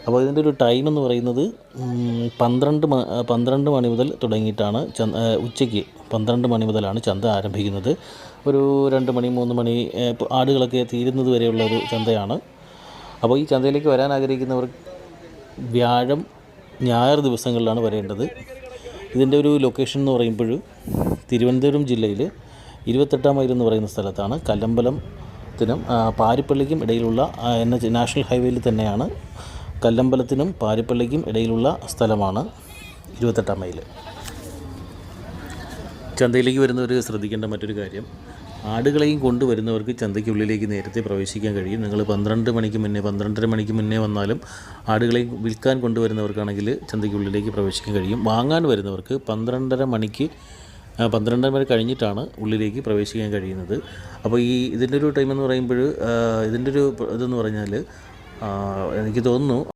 അപ്പോൾ ഇതിൻ്റെ ഒരു ടൈം എന്ന് പറയുന്നത് 12 മണി മുതൽ തുടങ്ങിയിട്ടാണ് ഉച്ചയ്ക്ക് 12 മണി മുതലാണ് ചന്ത ആരംഭിക്കുന്നത്. ഒരു 2 മണി 3 മണി ആടുകളൊക്കെ തീരുന്നത് വരെയുള്ള ഒരു ചന്തയാണ്. അപ്പോൾ ഈ ചന്തയിലേക്ക് വരാൻ ആഗ്രഹിക്കുന്നവർ വ്യാഴം ഞായർ ദിവസങ്ങളിലാണ് വരേണ്ടത്. ഇതിൻ്റെ ഒരു ലൊക്കേഷൻ എന്ന് പറയുമ്പോൾ തിരുവനന്തപുരം ജില്ലയിൽ 28 മൈൽ എന്ന് പറയുന്ന സ്ഥലത്താണ്. കല്ലമ്പലത്തിനും പാരിപ്പള്ളിക്കും ഇടയിലുള്ള നാഷണൽ ഹൈവേയിൽ തന്നെയാണ്. കല്ലമ്പലത്തിനും പാരിപ്പള്ളിക്കും ഇടയിലുള്ള സ്ഥലമാണ് 28 മൈൽ. ചന്തയിലേക്ക് വരുന്നവർ ശ്രദ്ധിക്കേണ്ട മറ്റൊരു കാര്യം, ആടുകളെയും കൊണ്ടുവരുന്നവർക്ക് ചന്തയ്ക്കുള്ളിലേക്ക് നേരത്തെ പ്രവേശിക്കാൻ കഴിയും. നിങ്ങൾ 12 മണിക്ക് മുന്നേ 12:30 മണിക്ക് മുന്നേ വന്നാലും ആടുകളെ വിൽക്കാൻ കൊണ്ടുവരുന്നവർക്കാണെങ്കിൽ ചന്തയ്ക്കുള്ളിലേക്ക് പ്രവേശിക്കാൻ കഴിയും. വാങ്ങാൻ വരുന്നവർക്ക് 12:30 മണി കഴിഞ്ഞിട്ടാണ് ഉള്ളിലേക്ക് പ്രവേശിക്കാൻ കഴിയുന്നത്. അപ്പോൾ ഇതിൻ്റെ ഒരു ടൈം എന്ന് പറയുമ്പോൾ ഇതിൻ്റെ ഒരു ഇതെന്ന് പറഞ്ഞാൽ എനിക്ക് തോന്നുന്നു